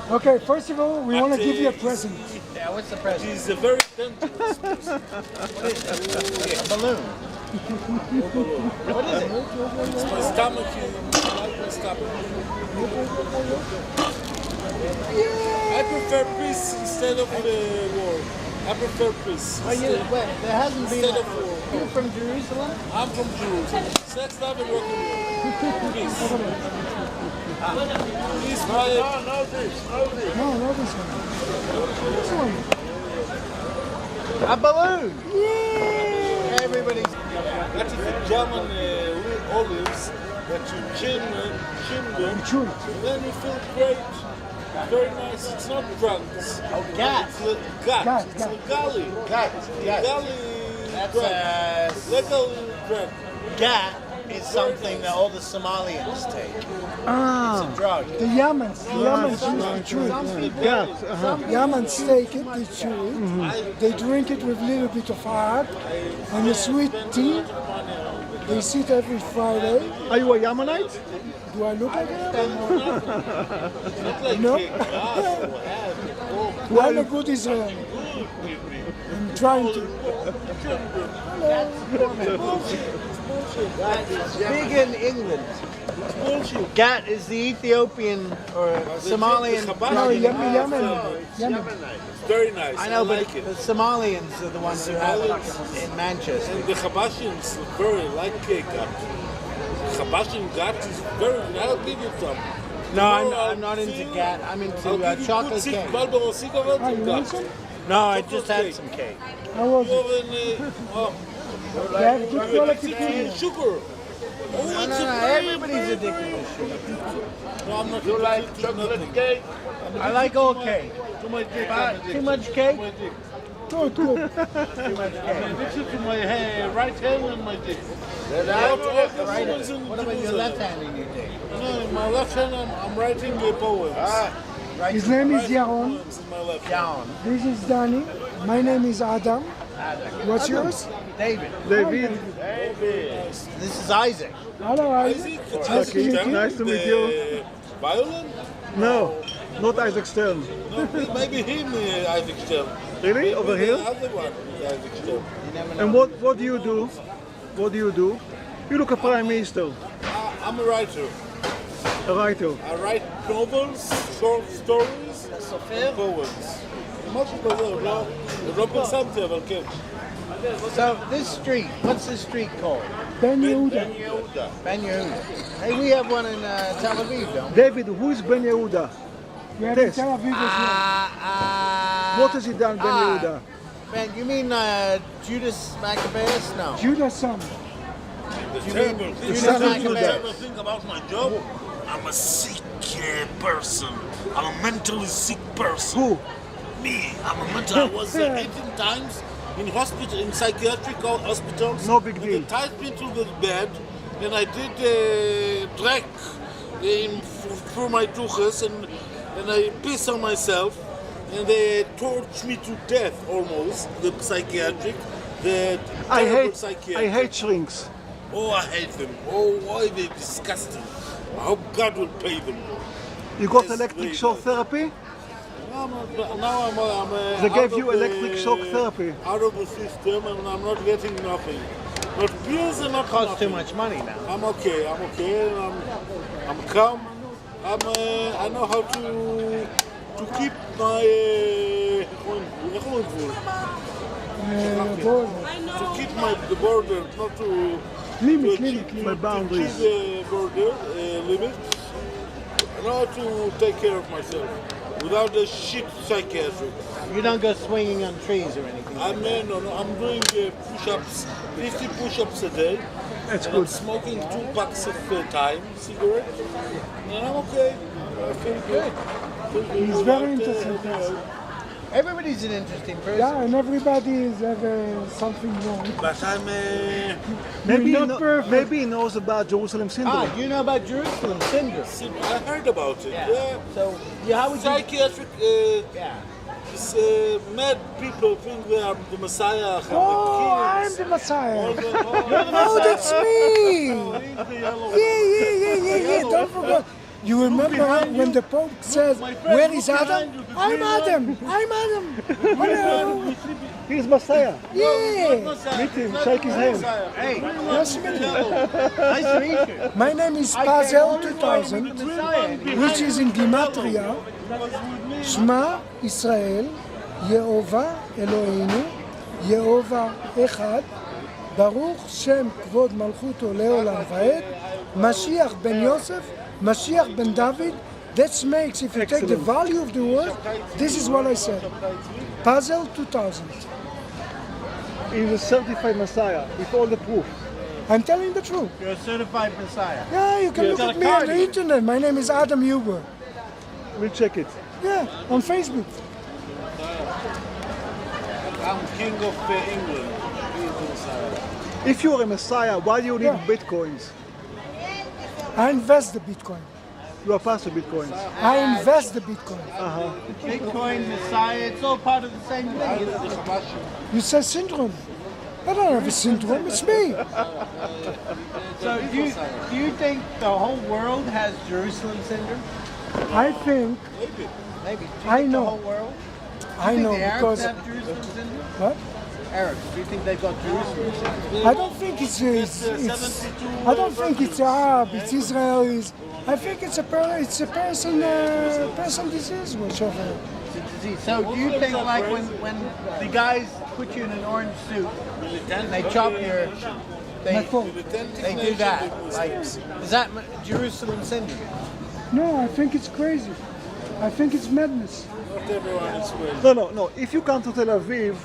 Okay, first of all, we want to give you a present. Yeah, what's the present? He's a very dangerous person. A balloon. What is it? It's my stomach. I like my stomach. I prefer peace instead of war. I prefer peace. There hasn't been. Instead of war. You're from Jerusalem? I'm from Jerusalem. Sex, love, and rock and roll. Peace. Peace, my... No, this one. This one. A balloon! Yay! Everybody's... That is the German olives that you chin them. Chew it. And then you feel great. Very nice. It's not drugs. Oh, gat. It's a gut. Gat, It's gat. a gully. Gat. Gully That's drug. Legal drug. gat is something that all the Somalians take. Ah, It's a drug. the Yamans. The Yamans used to chew it. Yamans take it, they chew it. They drink it with a little bit of hard and a sweet tea. They sit every Friday. Are you a Yemenite? Do I look like that? Not like No. cake. I'm a good Israeli. I'm trying to. Big in England. Gat is the Ethiopian or Somalian. No, Yemen. Very nice. I know, but like it. the Somalians are the ones who have it in Manchester. And the Habashians very like gut. Habashian gut is very good. I'll give you some. No, I'm not into gat. I'm into chocolate cake. Marlboro cigarette Ah, you and want gut. some? No, I just had some cake. How was You it? have They have good quality an, food. sugar. Oh, No, it's no, a no, very, everybody's very, addicted to sugar. No, I'm not addicted to nothing. cake? I like all cake. To my dick. Too much cake? Good, good. Too much cake. Addicted to my right hand and my dick. What about your left hand in your dick? No, in my left hand I'm writing poems. His name is Yaron. Poems in my left hand. Down. This is Danny. My name is Adam. What's yours? David. David. This is Isaac. Hello, Isaac, Isaac. Isaac to meet you. Stern, Nice to meet you. the Violin? No, not Isaac Stern. No, maybe him, Isaac Stern. Really? Maybe Over the here? other one is Isaac Stern. And what do you do? What do you do? You look a prime minister, I'm a writer. a writer. I write novels, short stories, and poems. משהו כזה, לא פרסמתי, אבל כן. So this street, what's this street called? Ben Yehuda. Ben Yehuda. Hey, we have one in Tel Aviv, don't we? David, who is Ben Yehuda? We have in Yes. Tel Aviv as well. What has he done, Ben Yehuda? Ben, you mean Judas Maccabeus? No. Judas' son. The terrible thing, Judas son of the Maccabeus. terrible thing about my job, I'm a sick person. I'm a mentally sick person. Who? Me, I'm a mental. I was 18 times in hospital, in psychiatric hospitals. No big And deal. they tied me to the bed, and I did track through my tuchus, and I piss on myself, and they torch me to death almost. The psychiatric, the I terrible psychiatric. hate shrinks. Oh, I hate them. Oh, why they're disgusting. I hope God will pay them. You got Yes, electric very shock good. therapy? Now I'm They gave out you of the- electric shock therapy. Out of the system, and I'm not getting nothing. But pills are not Costs too nothing. much money now. I'm okay, and I'm calm. I know how to keep my איך אומרים גבול? Border. To keep the border, not to Limit, to limit, achieve- My to boundaries. achieve the border limit. I know how to take care of myself without a shit psychiatric. You don't go swinging on trees or anything. I'm doing push-ups, 50 push-ups a day. That's And good. I'm smoking 2 packs of time cigarettes, and I'm okay. I feel good. He's very interesting person. Everybody's an interesting person. Yeah, and everybody is something wrong. But I'm Maybe, You're not perfect. maybe he knows about Jerusalem syndrome. Do you know about Jerusalem syndrome? I heard about it. Yeah. So, how would you? Psychiatric Yeah. mad people think they are the Messiah. Oh, I'm the Messiah. Oh, that's me. Yeah. Don't forget. You remember when the Pope says, "Where is Adam?" I'm Adam. Hello. He's Messiah. Yeah. Meet him, shake his hand. Hey, Nice to meet you. nice to meet you. My name is Pazel 2000, which is in Gematria. Shema Israel, Yehovah Eloheinu, Yehovah Echad, Baruch Shem Kvod Malchuto Leolam Vaed, Mashiach ben Yosef, Mashiach ben David. That makes, if you take the value of the word, this is what I said. Pazel 2000. He's a certified Messiah with all the proof. I'm telling the truth. You're a certified Messiah. Yeah, you can look at me on the internet. My name is Adam Huber. We'll check it. Yeah, on Facebook. I'm king of England. He's the Messiah. If you're a Messiah, why do you need Yeah. bitcoins? I invest the Bitcoin. You are past the bitcoins. I invest the Bitcoin. Bitcoin, Messiah, it's all part of the same thing, isn't it? You say syndrome. I don't have a syndrome, it's me. So do you think the whole world has Jerusalem syndrome? I think, Maybe. Do you I think know. the whole world? I Do you know think the Arabs because, have Jerusalem syndrome? what? Arabs, do you think they've got Jerusalem syndrome? I don't think it's I don't think it's Arab, it's Israelis. I think it's a person disease, whichever. So do you think like when the guys put you in an orange suit and they chop your My fault. they do that, like, is that Jerusalem syndrome? No, I think it's crazy. I think it's madness. Not everyone is crazy. No. If you come to Tel Aviv,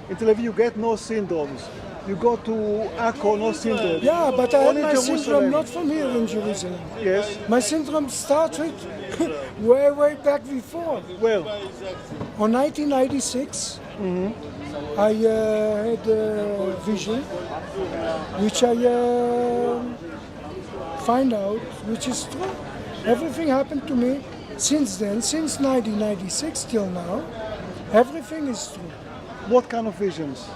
in Tel Aviv you get no syndromes. You go to Akko, no syndrome. Yeah, but I had Only my Jerusalem. syndrome not from here in Jerusalem. Yes. My syndrome started way back before. Well, On 1996, I had a vision, which I find out, which is true. Everything happened to me since then, since 1996 till now. Everything is true. what kind of visions?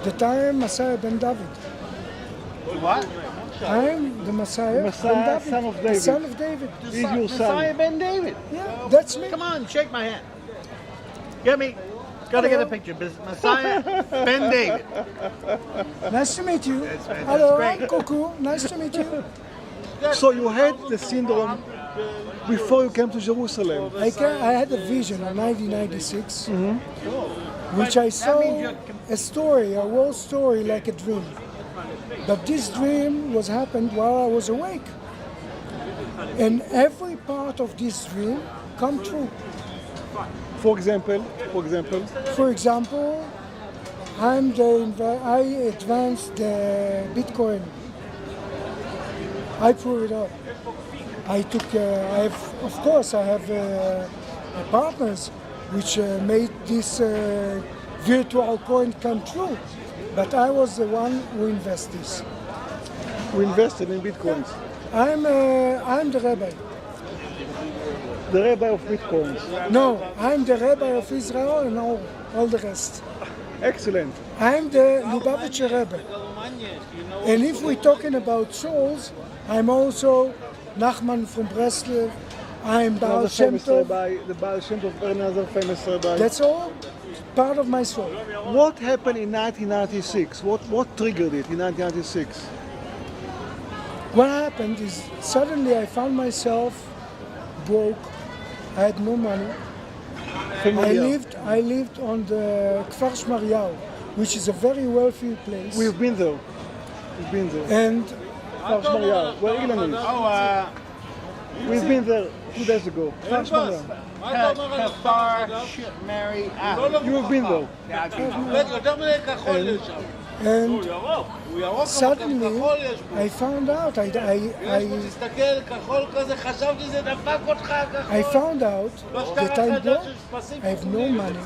The time Messiah ben David. What? I am the Messiah, Messiah, ben David, son of the David. son of David. He's your Messiah son. ben David. Yeah, that's me. Come on, shake my hand. Get me. Gotta get a picture. Messiah ben David. Nice to meet you. That's Hello, great. Cuckoo. Nice to meet you. So you had the syndrome before you came to Jerusalem. I had a vision in 1996, which I saw a story, a whole story like a dream. But this dream was happened while I was awake. And every part of this dream come true. For example, For example, I advanced the Bitcoin. I put it up. I have partners which made this virtual coin come true. But I was the one who invested this. we invested in bitcoins. I'm the rabbi. The rabbi of bitcoins. No, I'm the rabbi of Israel and all the rest. Excellent. I'm the Lubavitcher Rebbe. And if we're talking about souls, I'm also Nachman from Breslev. I'm Baal Another Shem famous Tov. rabbi, the Baal Shem Tov, another famous rabbi. That's all part of my soul. What happened in 1996? What triggered it in 1996? What happened is suddenly I found myself broke. I had no money. Familiar. I lived on the Kfar Shmariyahu, which is a very wealthy place. We've been there. And Kfar Shmariyahu, where England is. Oh, We've been there 2 days ago. Kfar Shmariyahu. Kafar, Mary, You've been there. and suddenly I found out. I found out that I'm broke. I have no money.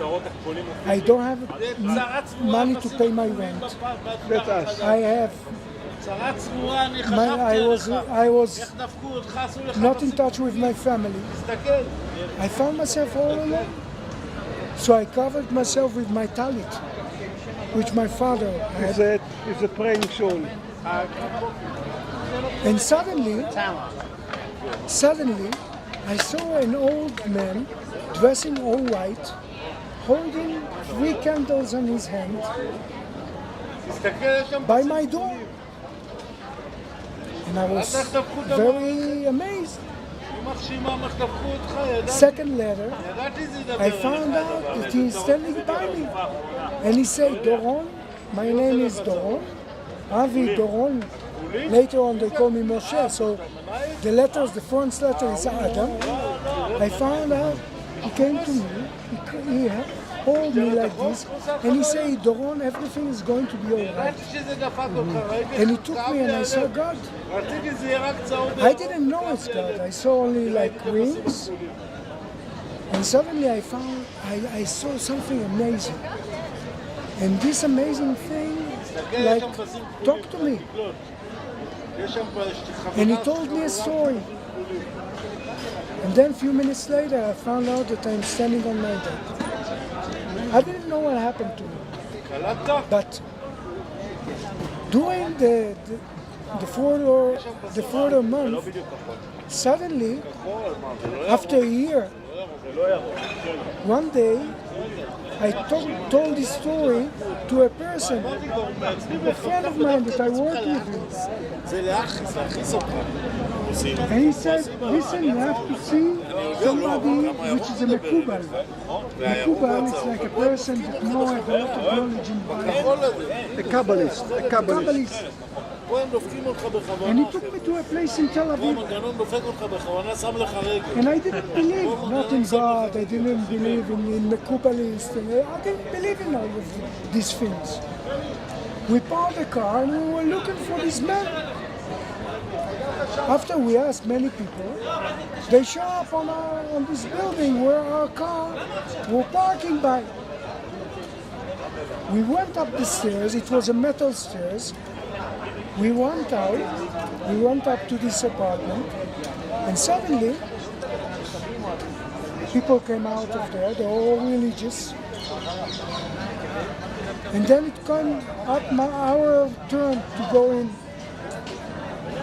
I don't have money to pay my rent. That's us. I have. I was not in touch with my family. I found myself all alone. So I covered myself with my talit, which my father had. It's a praying shawl. And suddenly, I saw an old man dressing all white, holding 3 candles in his hand by my door. And I was very amazed. Second later, I found out that he is standing by me. And he said, Doron, my name is Doron, Avi Doron. Later on they call me Moshe, so the letters, the first letter is Adam. I found out, he came to me, he hold me like this, and he said, Doron, everything is going to be all right. And he took me and I saw God. I didn't know it's God. I saw only like wings. And suddenly I found, I saw something amazing. And this amazing thing, like, talked to me. And he told me a story. And then a few minutes later, I found out that I'm standing on my bed. I didn't know what happened to me. But during the further month, suddenly, after a year, one day, I told this story to a person, a friend of mine that I worked with. And he said, listen, you have to see somebody which is a mekubal. Mekubal is like a person that knows a lot of knowledge in the Bible. A Kabbalist. A Kabbalist. And he took me to a place in Tel Aviv. And I didn't believe, not in God, I didn't believe in Mekubalists, I didn't believe in all of these things. We parked the car and we were looking for this man. After we asked many people, they show up on this building where our car was parking by. We went up the stairs, it was a metal stairs. We went out, we went up to this apartment, and suddenly people came out of there, they're all religious. And then it came up our turn to go in.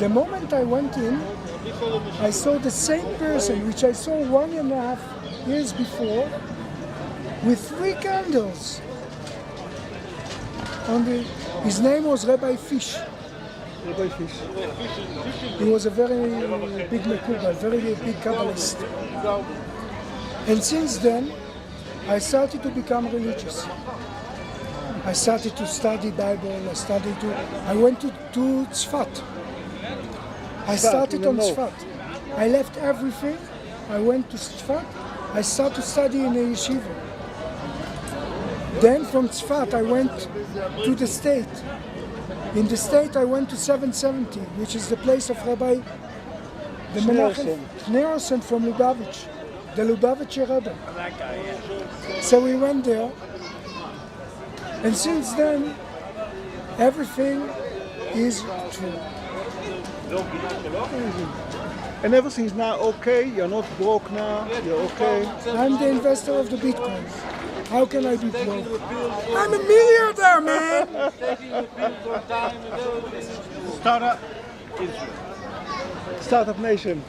The moment I went in, I saw the same person which I saw 1.5 years before with 3 candles. His name was Rabbi Fish. Rabbi Fish. He was a very big Mekubal, very big Kabbalist. And since then, I started to become religious. I started to study Bible, I went to Tzfat. I started on Tzfat. I left everything, I went to Tzfat, I started to study in a yeshiva. Then from Tzfat I went to the state. In the state I went to 770, which is the place of Rabbi the Menachem Schneerson from Lubavitch, the Lubavitcher Rebbe. So we went there, and since then everything is true. And everything is now okay? You're not broke now? You're okay? I'm the investor of the Bitcoin. How can I be broke? I'm a millionaire, man! Startup. Startup Nation.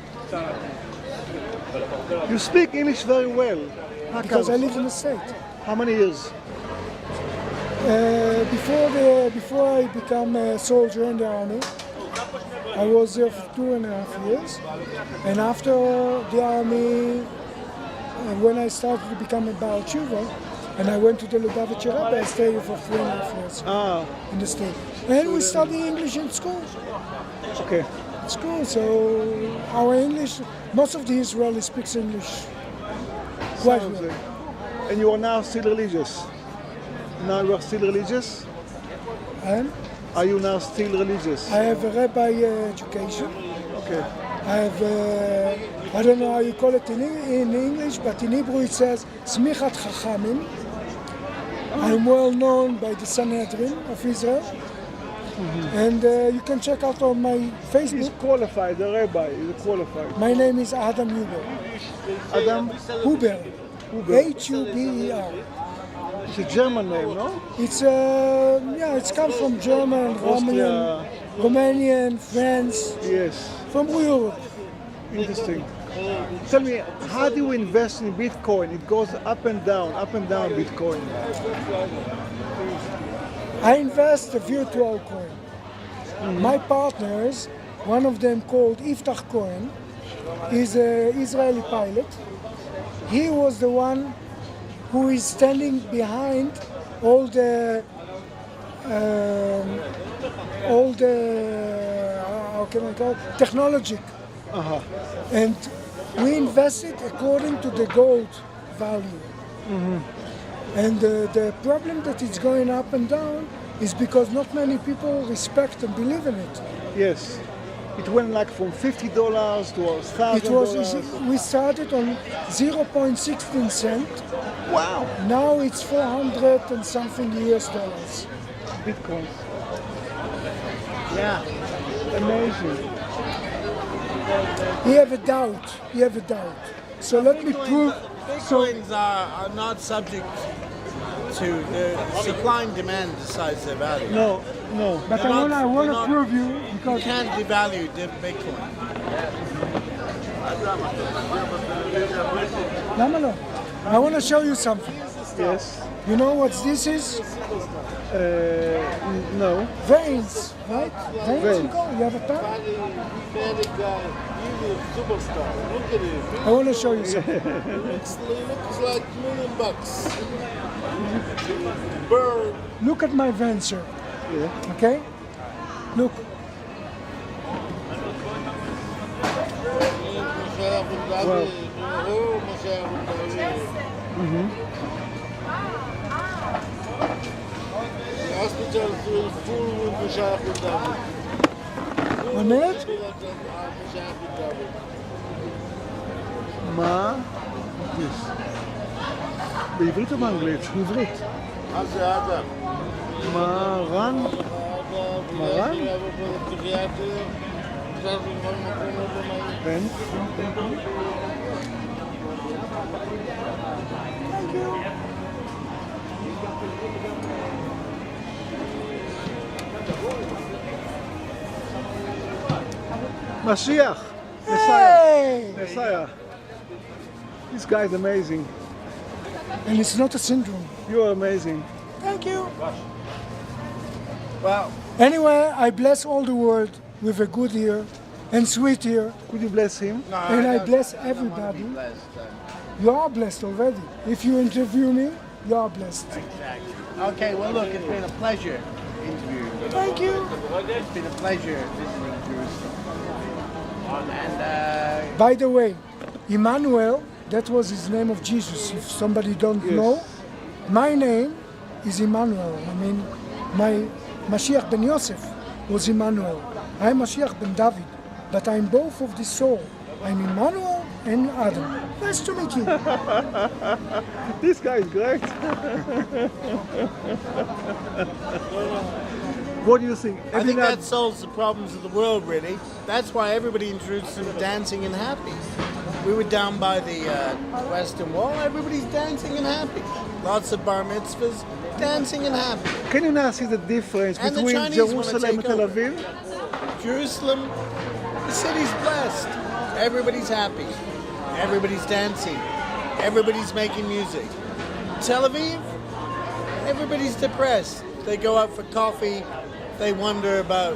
You speak English very well. Because I live in the state. How many years? Before I become a soldier in the army, I was there for 2.5 years. And after the army, when I started to become a Baal Tshuva, and I went to the Lubavitcher Rebbe, I stayed here for 3.5 years in the state. And we study English in school. Okay. School, so our English, most of the Israelis speaks English quite well. And you are now still religious? Now you are still religious? And Are you now still religious? I have a rabbi education. Okay. I have, I don't know how you call it in English, but in Hebrew it says Smichat Chachamim. I'm well known by the Sanhedrin of Israel. And you can check out on my Facebook. He's qualified, the rabbi is qualified. My name is Adam Huber. Adam Huber. Huber. It's a German name, no? It's it's come from German, Romanian, France, Yes. from Europe. Interesting. Tell me, how do you invest in Bitcoin? It goes up and down, Bitcoin. I invest a virtual coin. My partners, one of them called Iftach Cohen, is an Israeli pilot. He was the one who is standing behind all the how can I call it, technology. And we invested according to the gold value. And the problem that it's going up and down is because not many people respect and believe in it. Yes. It went like from $50 to $1,000. We started on 0.16 cent. Wow. Now it's 400 and something US dollars. Bitcoin. Yeah. Amazing. You have a doubt. So let me prove. Bitcoins are not subject to the supply and demand decides their value. No. But They're I not- want they're to not- prove you You because can't devalue Bitcoin. no. I want to show you something. Yes. You know what this is? No. Veins, right? Veins. Veins. You have a pen? Very guy, really a superstar. Look at him. I want to show you something. He looks like $1 million. Bird. Look at my veins, sir. Yeah. Okay? Look. The hospital is full with Mashayach and David. 1 minute. מה? בעברית או באנגלית? בעברית. מה זה אדם? מרן? מרן? כן. Mashiach! Hey! Messiah! This guy is amazing. And it's not a syndrome. You are amazing. Thank you. Well, Anyway, I bless all the world with a good ear and sweet ear. Could you bless him? no, And I don't- bless I don't wanna everybody. be blessed, You are blessed already. If you interview me, you are blessed. Exactly. Okay, well look, it's been a pleasure interviewing you. Thank you. It's been a pleasure visiting Jerusalem. And By the way, Emmanuel, that was his name of Jesus. If somebody don't Yes. know, my name is Emmanuel. I mean, my Mashiach ben Yosef was Emmanuel. I'm Mashiach ben David, but I'm both of the soul. I'm Emmanuel and Adam. Nice to meet you. This guy is great. What do you think? I think that solves the problems of the world, really. That's why everybody in Jerusalem is dancing and happy. We were down by the Western Wall. Everybody's dancing and happy. Lots of bar mitzvahs, dancing and happy. Can you now see the difference And the between Chinese wanna Jerusalem and take Tel over. Aviv? Jerusalem, the city's blessed. Everybody's happy. Everybody's dancing. Everybody's making music. Tel Aviv, everybody's depressed. They go out for coffee. They wonder about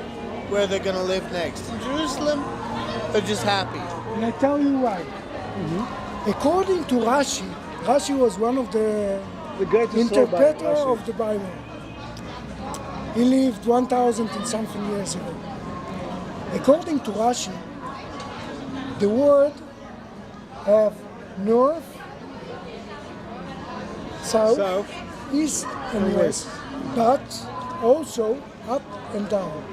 where they're going to live next. In Jerusalem, they're just happy. And I tell you why. According to Rashi, Rashi was one of the The greatest interpreter rabbi, of the Bible. He lived 1,000 and something years ago. According to Rashi, the world have north, south, South east and and west, but also up and down.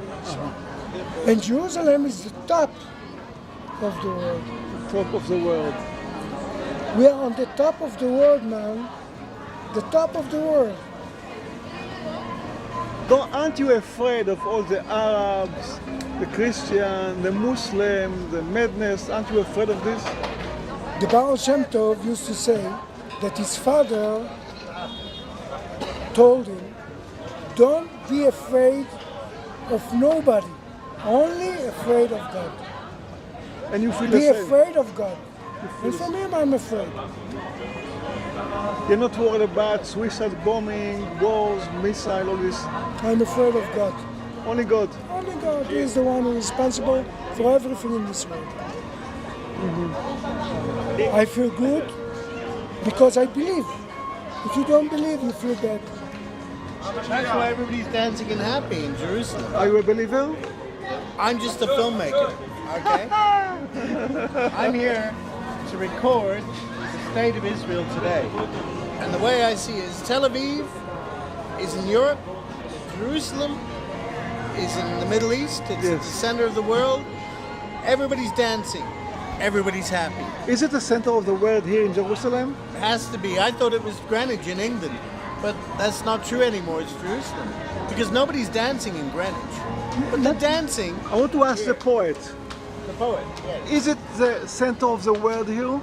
And Jerusalem is the top of the world. top of the world. We are on the top of the world, man. The top of the world. Aren't you afraid of all the Arabs, the Christian, the Muslim, the madness? Aren't you afraid of this? The Baal Shem Tov used to say that his father told him, don't be afraid of nobody, only afraid of God. And you feel the Be same. afraid of God. And from him I'm afraid. You're not worried about suicide bombing, wars, missile, all this. I'm afraid of God. Only God. Only God is the one who is responsible for everything in this world. I feel good because I believe. If you don't believe, you feel bad. That's why everybody's dancing and happy in Jerusalem. Are you a believer? I'm just a filmmaker, okay? I'm here to record the state of Israel today. And the way I see it is Tel Aviv is in Europe, Jerusalem is in the Middle East, it's at the center of the world. Everybody's dancing, everybody's happy. Is it the center of the world here in Jerusalem? It has to be. I thought it was Greenwich in England, but that's not true anymore, it's Jerusalem. Because nobody's dancing in Greenwich. But the dancing, I want to ask the poet. the poet, yes. Is it the center of the world here?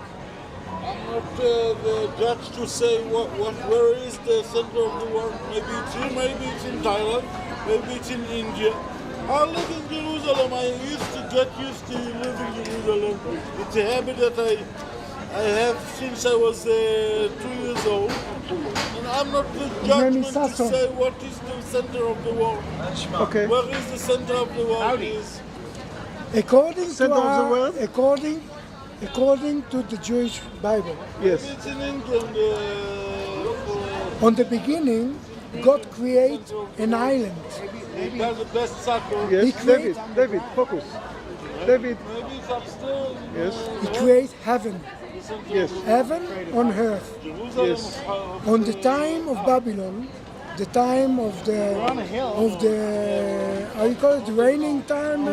I'm not the judge to say where is the center of the world. Maybe it's here, maybe it's in Thailand, maybe it's in India. I live in Jerusalem. I used to get used to live in Jerusalem. It's a habit that I have since I was 2 years old. And I'm not the judgment to say what is the center of the world. Okay. Where is the center of the world is. According Center of the world? According to the Jewish Bible, Yes. It's in England. on the beginning, God created an island. Maybe has the best soccer. Yes. He create- David, focus. David, Maybe it's upstairs. yes. He created heaven, Yes. heaven on earth. Jerusalem. Yes. On the time of Babylon, the time of the how you call it, raining time,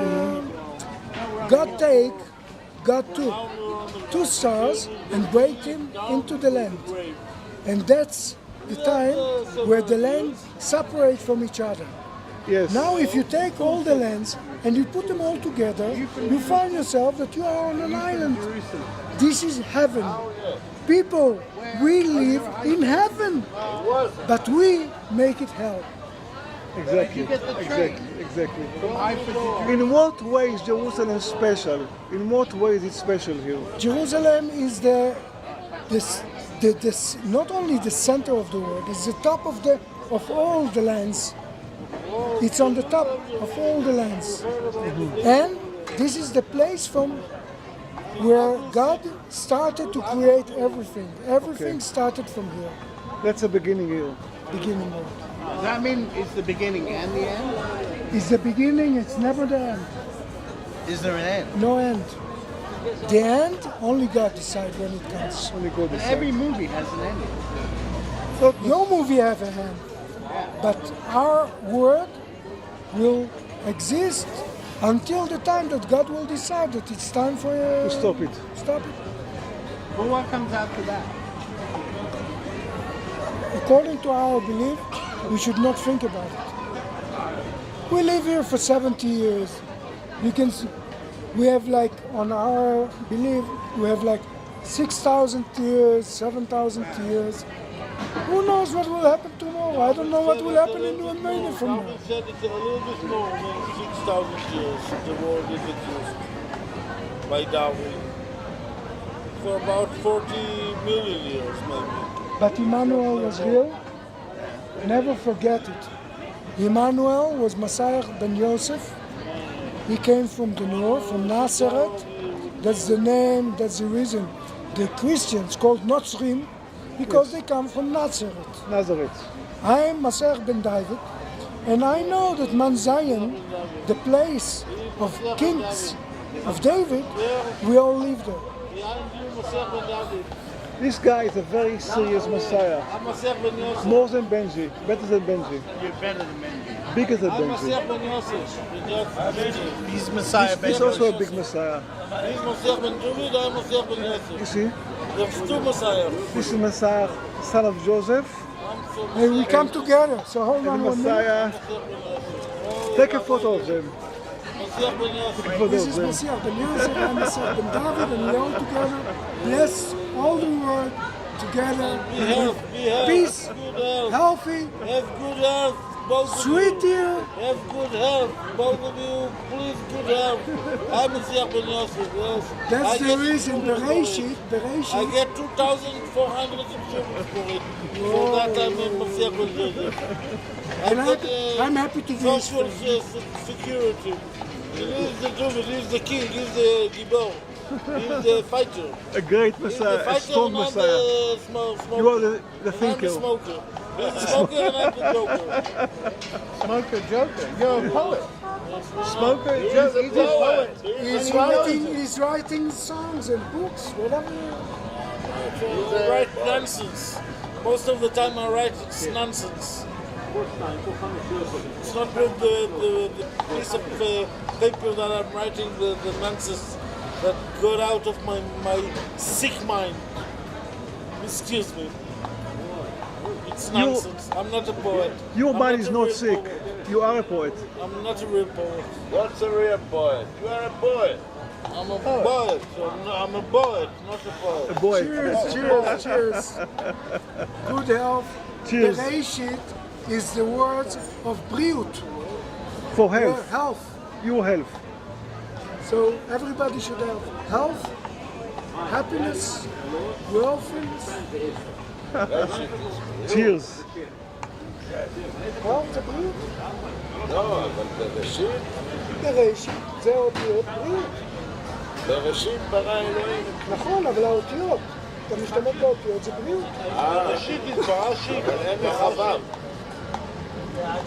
God took two stars and break them into the land, and that's the time where the land separate from each other. Yes. Now, if you take all the lands and you put them all together, you find yourself that you are on an island. This is heaven. People, we live in heaven, but we make it hell. Exactly. get the train. Exactly. I forget. In what way is Jerusalem special? In what way is it special here? Jerusalem is not only the center of the world, it's the top of all the lands. It's on the top of all the lands. And this is the place from where God started to create everything. Everything started from here, That's the beginning here. beginning of. Does that mean it's the beginning and the end? It's the beginning, it's never the end. Is there an end? No end. The end, only God decides when it comes. Only God But decides. every movie has an ending. No movie have a end, but our word will exist until the time that God will decide that it's time for To stop it. Stop it. But what comes after that? According to our belief, we should not think about it. We live here for 70 years. You can see, we have like, on our belief, we have like 6,000 years, 7,000 years. Who knows what will happen tomorrow? I don't know what will happen in 1 minute from now. Someone said it's a little bit more than 6,000 years the world is exist by Darwin. For about 40 million years maybe. But Emmanuel was real. Never forget it. Emmanuel was Messiah ben Yosef. He came from the north, from Nazareth. That's the name, that's the reason. The Christians called Notzrim because they come from Nazareth. Nazareth. I am Messiah ben David, and I know that Mount Zion, the place of kings of David, we all live there. This guy is a very serious Messiah. I'm Messiah ben Yosef. More than Benji. Better than Benji. You're better than Mendy. Bigger than I'm Benji. Messiah ben Yosef. He's Messiah He's Ben. also a big Messiah. He's Messiah ben David, I'm Messiah ben You Yosef. see? There's two Messiahs. This is Messiah, son of Joseph. And we come together, so hold on And 1 minute. Messiah. Take a photo of them. Messiah ben Yosef. Photo This of is them. Messiah ben Yosef, I'm Messiah ben David, and we all together bless all the world together, Be healthy, be healthy. peace, Good health. healthy, Have good health, both of sweet you. year. Have good health, both of you. Please, good health. I'm Messiah Ben Yosef, yes. That's I the get reason, insurance for it. I Bereshit. get 2,400 insurance for it. For that I'm in Messiah Ben Yosef. And I've got, I'm happy to do it social for you. security. He's the David, he's the king, he's the Gibor. He's the fighter. A great He's the Messiah, a fighter strong and I'm Messiah. the smoker. You are the I'm the thinker. smoker. He's the smoker and I'm the joker. Smoker, joker. You're a poet. Smoker, joker. He's a poet. He's writing songs and books, whatever. I write nonsense. Most of the time I write it's nonsense. It's not with the piece of paper that I'm writing the nonsense that got out of my sick mind. Excuse me. It's nonsense. I'm not a poet. Your I'm mind not is a not real sick. poet. You are a poet. I'm not a real poet. What's a real poet? You are a poet. I'm a poet. I'm a poet, not a poet. A boy. Cheers. Good health. Cheers. Bereshit is the words of Briut, For your health. health. Your health. So everybody should have health, happiness, wealthiness. Cheers. Health זה בריאות. לא, אבל בראשית, בראשית זה אותיות בריאות. בראשית ברא אלוהים. נכון, אבל האותיות, אתה משתמש באותיות, זה בריאות. בראשית התברא שיט. אבל אין לך וו.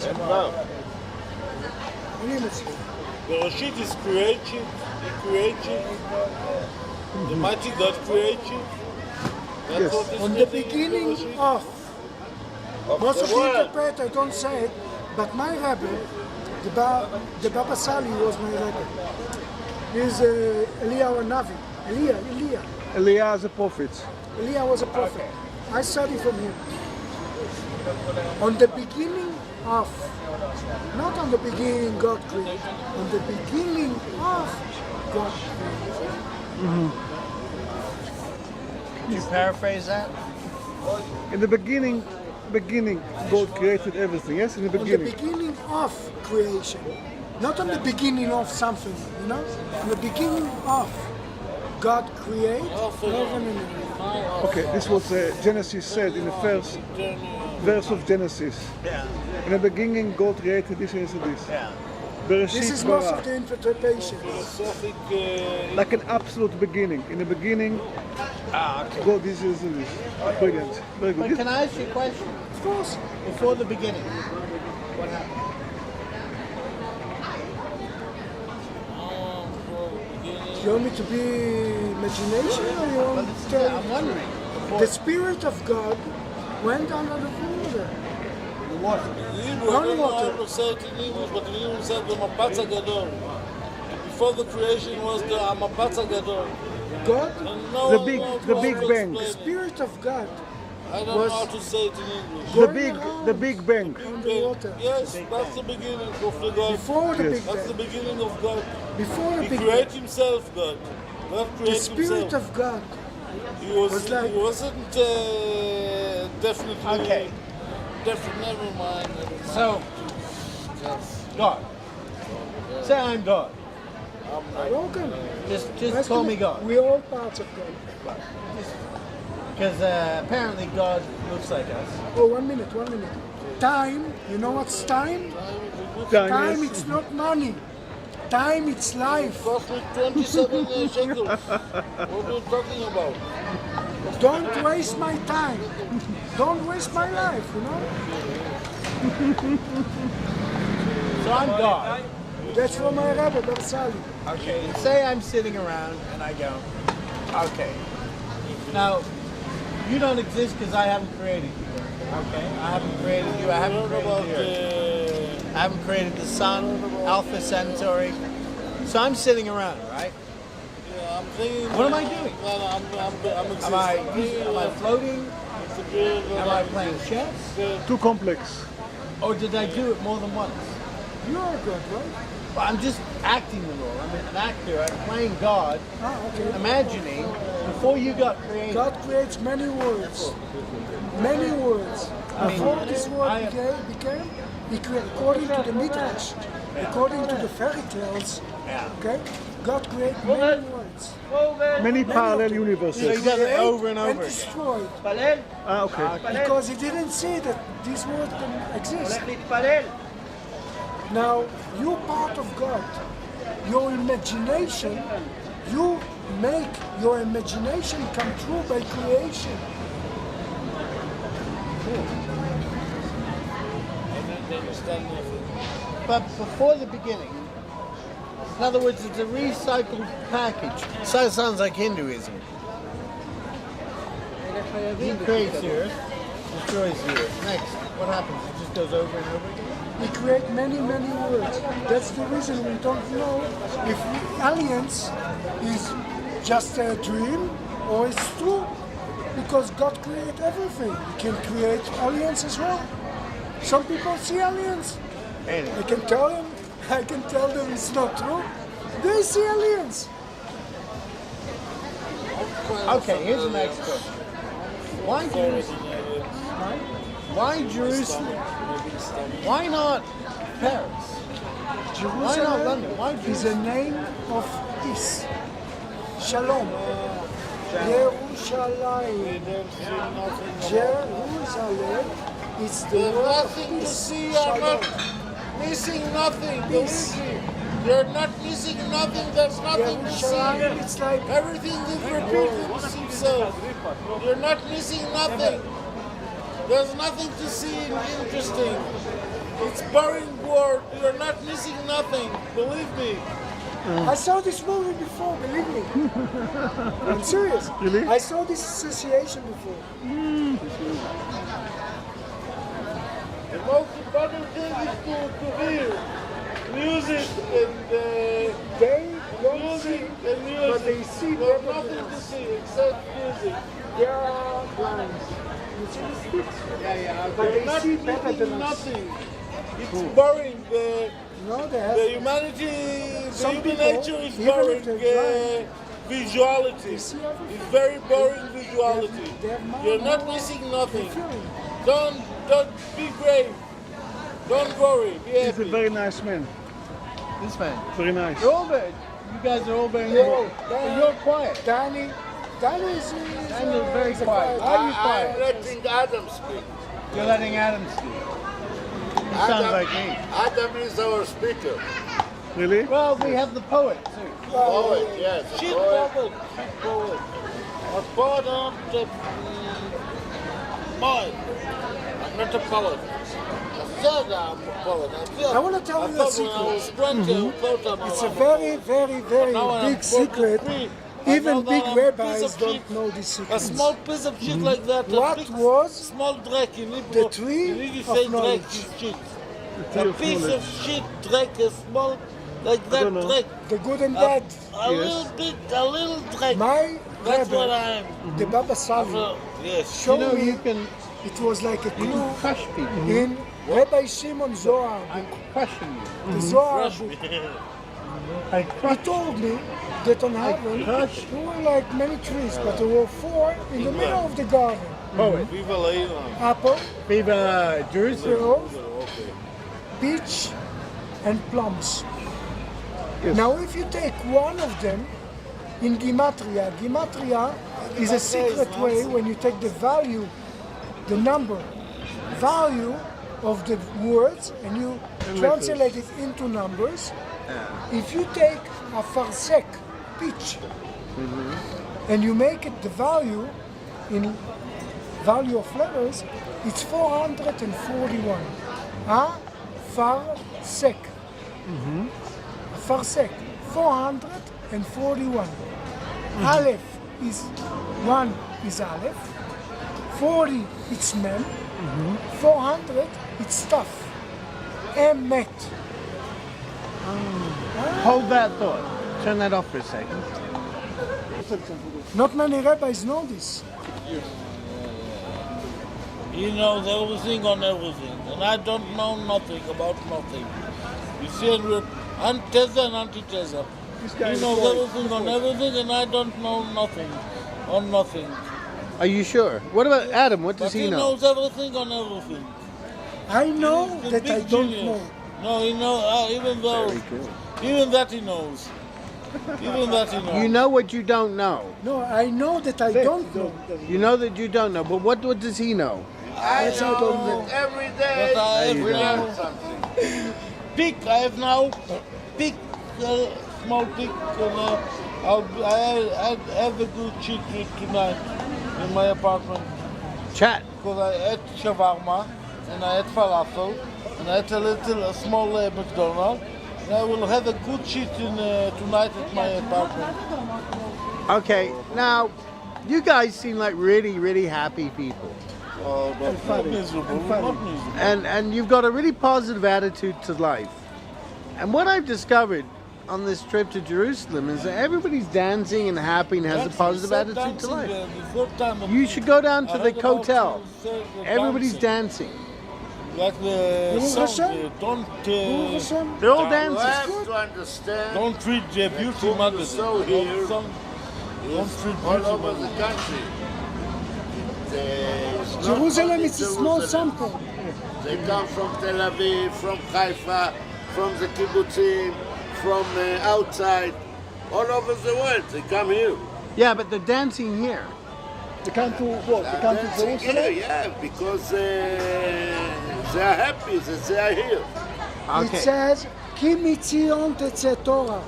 אין וו. אני מצליח. Bereshit is created. He created. The mighty God created. That's Yes. what is On the written in beginning Bereshit. of, most of the interpret, I don't say it, but my rabbi, the Baba Sali was my rabbi. He's Eliyahu Navi. Eliah. Eliah is a prophet. Eliah was a prophet. I study from him. On the beginning of, not on the beginning God created, on the beginning of God created. Could you paraphrase that? In the beginning, God created everything. Yes, in the On the beginning. beginning of creation. Not on the beginning of something, you know? On the beginning of God created heaven and earth. Okay, this is what Genesis said in the first verse of Genesis. Yeah. In the beginning, God created this and this. Yeah. This Bereshit is most bara. of the interpretations. Philosophic. Like an absolute beginning. In the beginning, Okay. God this is this. Brilliant. Very But good. can I ask you a question? Of course. Before the beginning, what happened? Do you want me to be imagination or you want to tell I'm wondering. The Spirit of God went under the water. The water. Hebrew, I don't know how to say it in English, but in English said the Mapatz Gadol. Before the creation was the Mapatz Gadol. God, And The big bang. the Spirit of God I don't know how to say it in English. The big bang. underwater. Yes, that's the beginning of the God. Before the Yes. Big That's the Bang. beginning of God. Before the He Big created Bang. himself, God. God The created Spirit himself. of God. He was like- He wasn't definitely. Okay. Definitely. Never mind. So, Yes. God. Say I'm God. Welcome. Just call me God. We're all parts of God. Because apparently God looks like us. Oh, 1 minute. Time, you know what's time? Time, Yes. it's not money. Time, it's life. Cost me 27 shekels. What are you talking about? Don't waste my time. Don't waste my life, you know? So I'm God. That's for my rabbi, Barsali. Okay. Say I'm sitting around and I go, okay. Now, you don't exist because I haven't created you. Okay? I haven't created you. I haven't What about created the earth. I haven't created the sun, Alpha Centauri. So I'm sitting around, right? yeah, I'm thinking. What am I doing? Well, I'm Am I floating? Am I playing chess? Too complex. Or did I do it more than once? You are God, right? Well, I'm just acting the role. I'm an actor. I'm playing God, Okay. imagining before you got created. God creates many words. Many words. Before this word became, he created according to the Midrash, according to the fairy tales. Okay, God created many words. Many parallel So universes. he does it over and And over again. destroyed Okay. because he didn't see that this word can exist. Now you're part of God. Your imagination, you make your imagination come true by creation. But before the beginning, in other words, it's a recycled package. So it sounds like Hinduism. He creates the earth, destroys the earth. Next, what happens? It just goes over and over again? We create many, many words. That's the reason we don't know if aliens is just a dream or it's true. Because God created everything. He can create aliens as well. Some people see aliens. I can tell them it's not true. They see aliens. Okay, here's the next question. Why Jerusalem? Why Jerusalem? Why not Paris? Why not London? Why Is a name of peace. Shalom. Yerushalayim. Jerusalem is the There's word of nothing to peace. see. I'm Shalom. not missing nothing. Peace. Believe me. You're not missing nothing. There's nothing to Yerushalayim, see. it's like Everything is repeated itself. You're not missing nothing. There's nothing to see interesting. It's boring word. You're not missing nothing. Believe me. I saw this movie before, believe me. I'm serious. Really? I saw this association before. The most important thing is to hear music and They don't music see, and music. but they see There's better nothing than to us. see except music. They are blind. You see the sticks? But You're they not see better missing than us. nothing. It's boring. No, they The have. humanity, the Some human people, nature is even boring. if they're Visuality. see everything. It's very boring visuality. They have mind. You're not missing They nothing. feel it. Don't be brave. Don't worry. Be He's a happy. very nice man. This man. Very nice. You're all very, you guys are all very Yeah, nice. But you're quiet. Danny is Daniel's very is a quiet. Why are you I'm quiet? letting Adam speak. You're letting Adam speak. He sounds like me. Adam is our speaker. Really? Well, we have the poet too. Poet, yes. Shit Poet. poet. A poet on the boy. I'm not a poet. I said I'm a poet. I want to tell you a secret. When I was 20, I thought I'm It's a very, very, very Now I'm big secret. 43. I know Even that big I'm a piece rabbis of don't shit. know this A secret. small piece of shit like that. a What big, was small drake? You need the to, tree you need to of say drake knowledge? is shit. tree A of piece knowledge. of shit drake, a small like that don't know. drake. The good and bad. A little drake. My That's what rabbi, I am. the Baba Sali, So, yes. showed You know, me you can it was like a clue crush people. in Rabbi Shimon Zohar book, I'm crushing you. the Zohar Rush book. me. I He crush told me that on heaven there were like many trees, but there were 4 in the middle of the garden. poet. Viva la Ilan. Apple, Viva Jerusalem. grove, Okay. peach, and plums. Yes. Now, if you take one of them in Gematria, Gematria is a secret way when you take the value, the number, value of the words and you translate it into numbers. If you take a farsek, peach, and you make it the value in value of letters, it's 441. A farsek. A farsek, 441. Aleph is 1 is Aleph, 40 it's Mem, 400 it's Taf. Emet. Hold that thought. Turn that off for a second. Not many rabbis know this. He knows everything on everything, and I don't know nothing about nothing. You see, and we're teza and antiteza. This guy He is knows right. everything on everything, and I don't know nothing on nothing. Are you sure? What about Adam? What does But he know? knows everything on everything. I know He's the that I big don't genius. know. No, he knows. Even that he knows. Even that he knows. You know what you don't know. No, I know that I don't know. You know that you don't know. But what does he know? That's I don't know. Every day But I have we now learn something. pig. I have now pig, small pig, and I have a good cheat tonight in my apartment. Chat. Because I ate shawarma and I ate falafel and I ate a small McDonald's. And I will have a good cheat tonight at my apartment. Okay, now, you guys seem like really, really happy people. But not funny. miserable, And funny. not miserable. And you've got a really positive attitude to life. And what I've discovered on this trip to Jerusalem is that everybody's dancing and happy and has a positive attitude to life. You should go down to the hotel. Everybody's dancing. Like the Baruch song, Hashem. don't Baruch Hashem. They're all You dancing. have to understand don't treat beauty food magazine. is so here. Don't treat all beauty over the magazine. country. It's not Jerusalem only is a small Jerusalem. sample. They come from Tel Aviv, from Haifa, from the kibbutzim, from outside, all over the world. They come here. Yeah, but they're dancing here. They come to what? They come to Dancing here, Jerusalem? yeah, because they are happy that they are here. It Okay. says, Ki mitzion tetzeh Torah.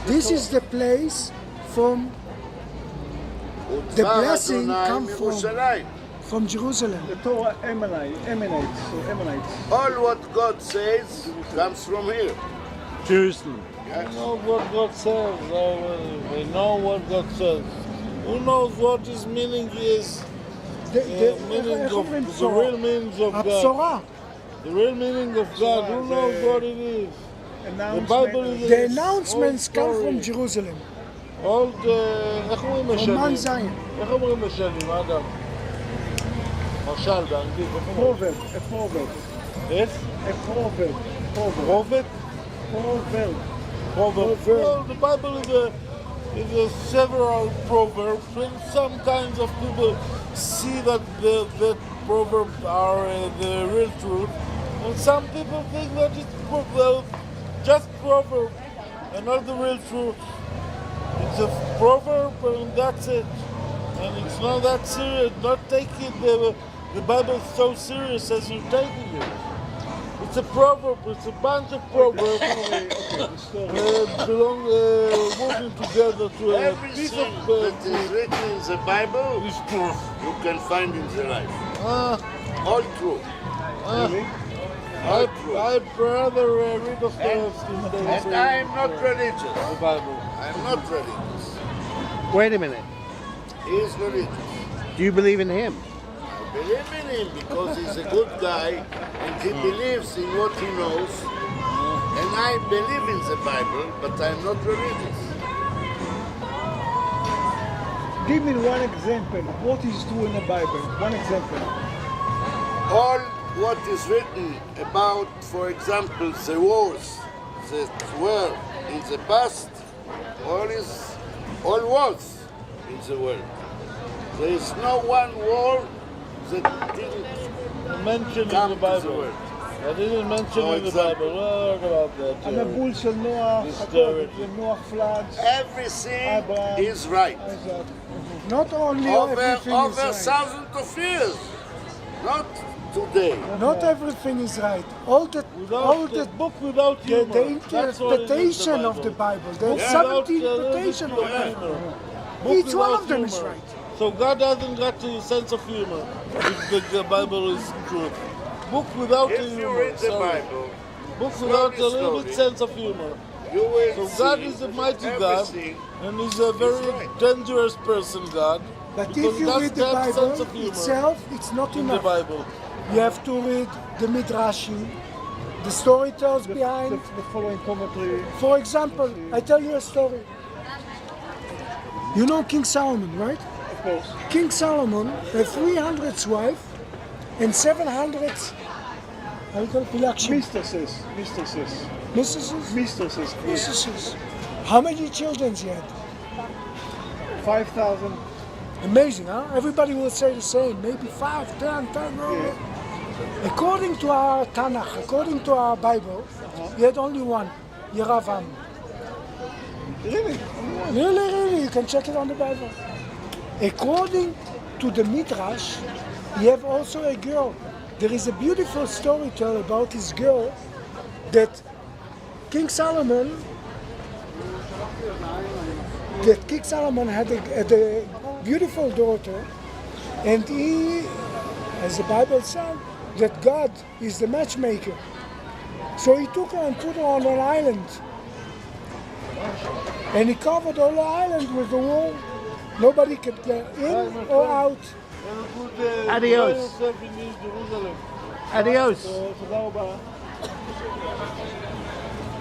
This is the place from the Udvar blessing Adonai come Yerushalayim. from Jerusalem. The Torah emanates. All what God says comes from here. Jerusalem. Yes. We know what God says. We know what God says. Who knows what his meaning is? Meaning איך of אומרים the בשורה? real meaning of God. הבשורה. The real meaning of God. Who knows what it is? The Bible is The a announcements old come story. from Jerusalem. Old, איך אומרים From משלים? Mount Zion. איך אומרים משלים, אדם? משל באנגלית, איך אומרים? Proverb. A proverb. איך? A proverb. Proverb. רובד? Proverb. Proverb. Well, the Bible is a several proverbs, and some kinds of people see that the proverbs are the real truth, and some people think that it's just proverb and not the real truth. It's a proverb and that's it, and it's not that serious. Not taking the Bible so serious as you're taking it. It's a proverb. It's a bunch of proverbs working together to a piece Everything of that is written in the Bible, is truth. you can find in the life. Ah, All true. Really? I'd rather read of And I am not religious. the Bible. I am not religious. Wait a minute. He is religious. Do you believe in him? I believe in him because he's a good guy and he believes in what he knows. And I believe in the Bible, but I'm not religious. Give me one example. What is true in the Bible? One example. All what is written about, for example, the wars that were in the past, all wars in the world. There is no one war that didn't Mentioned in come the to the Bible. world. I didn't mention For in the example. Bible. What about that? המבול של נוח, History. הכל, נוח floods, Everything Abraham, is right. Isaac. Not only Over everything is right. thousands of years, not today. Not everything is right. All the Book without humor. the That's what it is, interpretation of the Bible. There's Yeah. 70 Without a little bit interpretation of of the Bible. humor. Book Each one without of them is humor. right. So God hasn't got a sense of humor if the Bible is truth. Book without If humor. you read the sorry. Bible, Book without a little slowly, bit sense of humor. you will So see God is a mighty God, everything. and He's a very right. dangerous person, God. But because if He you read doesn't the have sense Bible of humor itself, it's not in the enough. Bible. You have to read the Midrashim, the storytellers behind. The following commentary. For example, I tell you a story. You know King Solomon, right? Of course. King Solomon had 300 wives and 700 how you call it? Pilakshim. Mistresses. Mistresses? Mistresses. How many children he had? 5,000. Amazing, huh? Everybody will say the same. Maybe 5, 10. Yeah. According to our Tanakh, according to our Bible, he had only one, Yeravam. Really? Really, you can check it on the Bible. According to the Midrash, he have also a girl. There is a beautiful story told about his girl that King Solomon had a beautiful daughter, and he, as the Bible said, that God is the matchmaker. So he took her and put her on an island. And he covered all the island with a wall. Nobody could get in or out. Adios. Adios.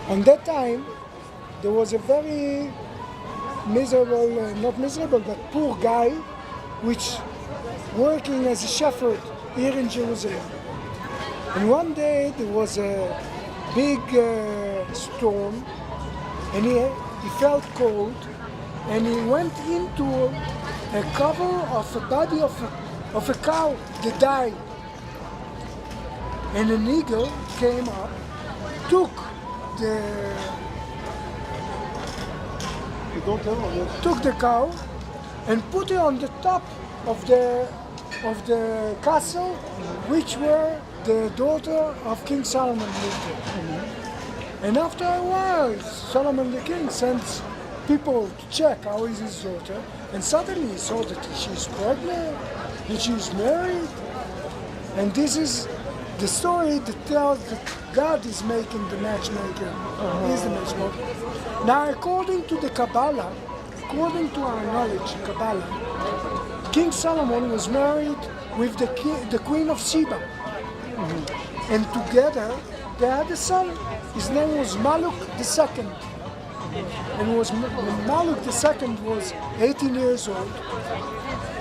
On that time, there was a very miserable, not miserable, but poor guy, which working as a shepherd here in Jerusalem. And one day there was a big storm, and he felt cold, and he went into a cover of a body of a cow that died. And an eagle came up, took the cow and put it on the top of the castle, which were the daughter of King Solomon lived there. And after a while, Solomon the king sends people to check how is his daughter, and suddenly he saw that she's pregnant and she's married. And this is the story that tells that God is making the matchmaker. He's the matchmaker. Now, according to the Kabbalah, according to our knowledge, Kabbalah, King Solomon was married with the Queen of Sheba. And together they had a son. His name was Maluk II. And when Maluk II was 18 years old,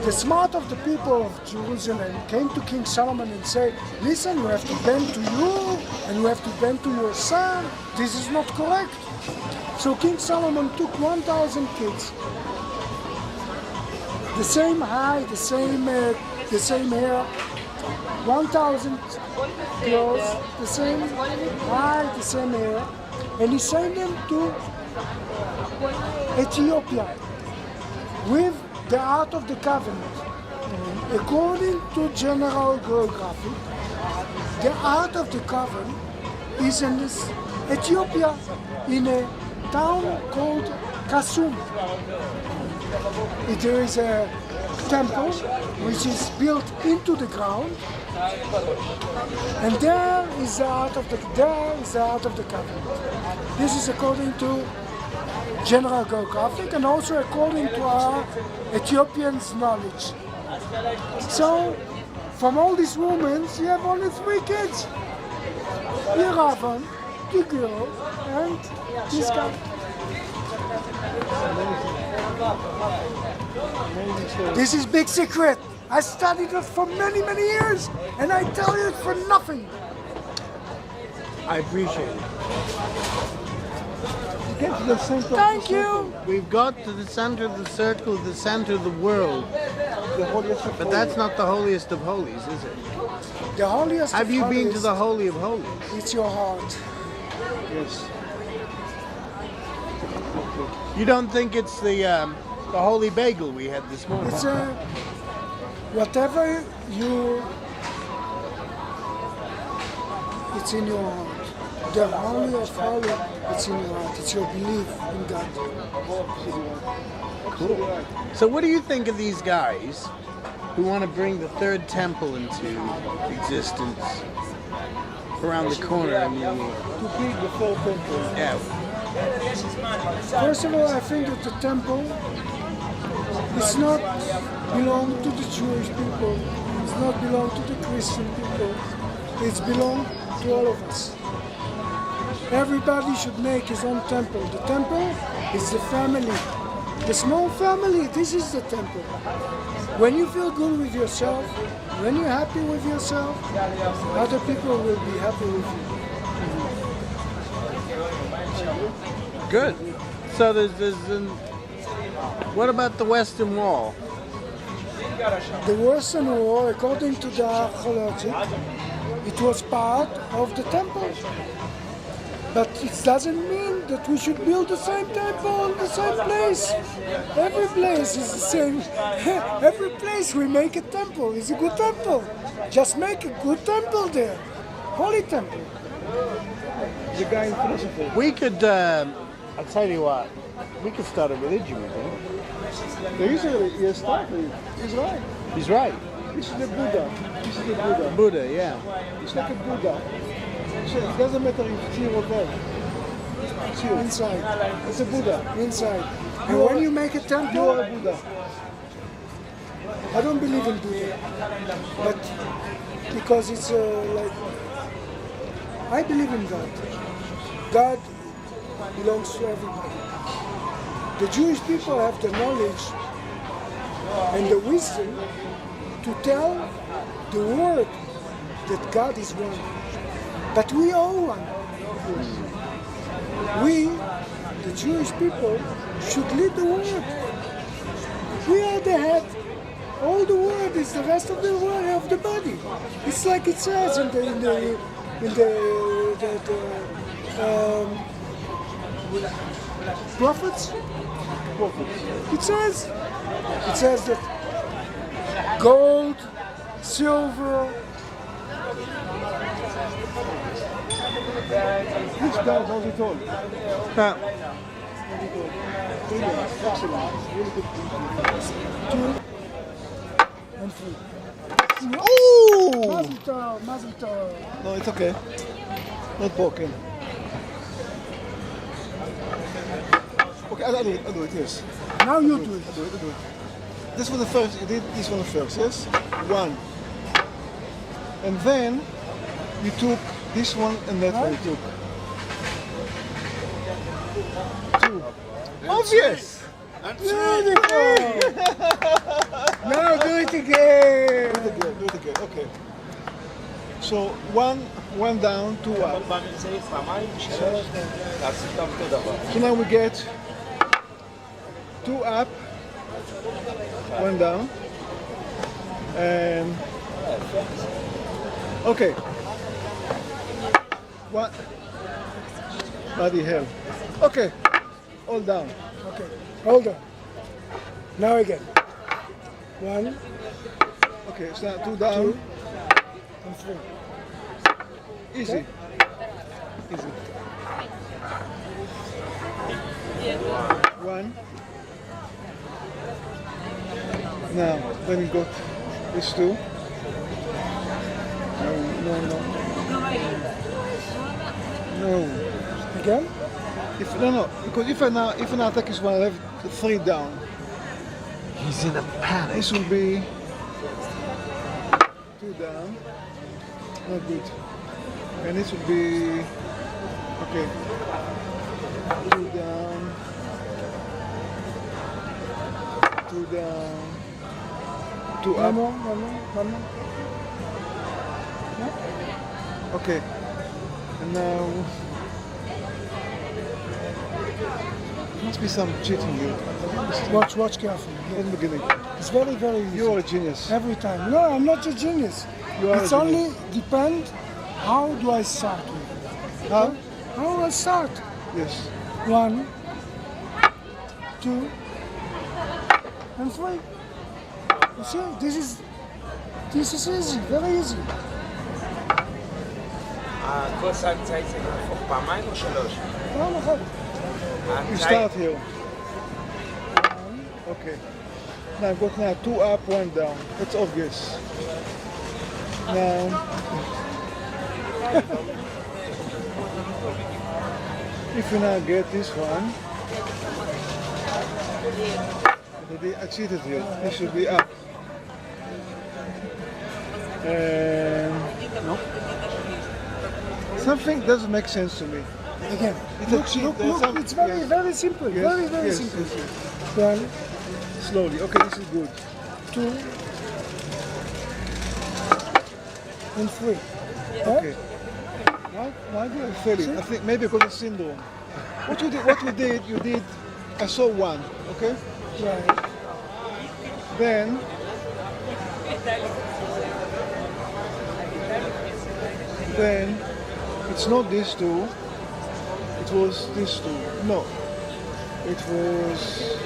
the smart of the people of Jerusalem came to King Solomon and said, listen, we have to bend to you and we have to bend to your son. This is not correct. So King Solomon took 1,000 kids, the same height, the same hair, 1,000 girls, the same height, the same hair, and he sent them to Ethiopia with the Ark of the Covenant. According to General Geographic, the Ark of the Covenant is in Ethiopia, in a town called Kasum. There is a temple which is built into the ground, and there is the Ark of the Covenant. This is according to General Geographic and also according to our Ethiopians' knowledge. So, from all these women, you have only 3 kids. Yeravam, the girl, and this guy. This is big secret. I studied it for many, many years, and I tell you it for nothing. I appreciate it. Get to the center Thank you. We've got to the center of the circle, the center of the world. the holiest of But that's not the holiest of holies, is it? The holiest Have of you been to holies, the Holy of Holies? it's your heart. Yes. You don't think it's the holy bagel we had this morning? It's whatever you, it's in your heart. The holy of holy, it's in your heart. It's your belief in God. Cool. So what do you think of these guys who want to bring the third temple into existence around the corner? I mean, To build the third temple. yeah. First of all, I think that the temple is not belong to the Jewish people. It's not belong to the Christian people. It's belong to all of us. Everybody should make his own temple. The temple is the family. The small family, this is the temple. When you feel good with yourself, when you're happy with yourself, other people will be happy with you. Good. So what about the Western Wall? The Western Wall, according to the archaeology, it was part of the temple. But it doesn't mean that we should build the same temple in the same place. Every place is the same. Every place we make a temple is a good temple. Just make a good temple there. Holy temple. The guy in philosophy. We could, I'll tell you what, we could start a religion with him. There is a starting. He's right. He's right. This is the Buddha. This is the Buddha. Buddha, yeah. It's like a Buddha. So it doesn't matter if it's here or there. It's here. Inside. It's a Buddha. Inside. And when you make a You temple, are a Buddha. I don't believe in Buddha. But because it's like, I believe in God. God belongs to everybody. The Jewish people have the knowledge and the wisdom to tell the world that God is one. But we are one. We, the Jewish people, should lead the world. We are the head. All the world is the rest of the world of the body. It's like it says in the prophets. It says that gold, silver. Which guy does it all? Brilliant. Excellent. Really good. 2 and 3. Ooh! Mazel tov, mazel tov. No, it's okay. Not broken. Okay, I'll do it, yes. Now you do it. I'll do it. This was the first, you did this one first, yes? 1. And then you took this one and that one you took. 2. Obvious! Beautiful. Now do it again. Do it again, okay. So 1 down, 2 up. So now we get 2 up, 1 down, and okay. What? Bloody hell. Okay, all down. Okay, hold on. Now again. 1 Okay, so now 2 down. and 3. Easy. Easy. 1. Now, then you got this 2. No. Again? Because if I now take this one, I have 3 down. He's in a panic. This will be 2 down. Not good. And this will be okay. 2 down. 2 down. 2 up. One more. Okay. And now must be some cheating here. Watch carefully. At the beginning. It's very, very easy. You are a genius. Every time. No, I'm not a genius. You are It's a only depend how do I start with it. How? How do I start? Yes. 1, 2, and 3. You see, this is easy, very easy. כל סנקציה היא צריך להפוך פעמיים או 3? פעם אחת. You start here. Okay. Now I've got now 2 up, 1 down. That's obvious. Now if you now get this one, I cheated you. This should be up. And something doesn't make sense to me. Again, It's a cheat. There's look, some- it's very, yes. very simple, Yes, very yes, simple. yes, 1, Slowly. Okay, this is good. 2, and 3. Okay. Why do I fail it? I think maybe because of syndrome. What you did, I saw 1, okay? Right. Then, it's not these 2, it was these 2. No, it was,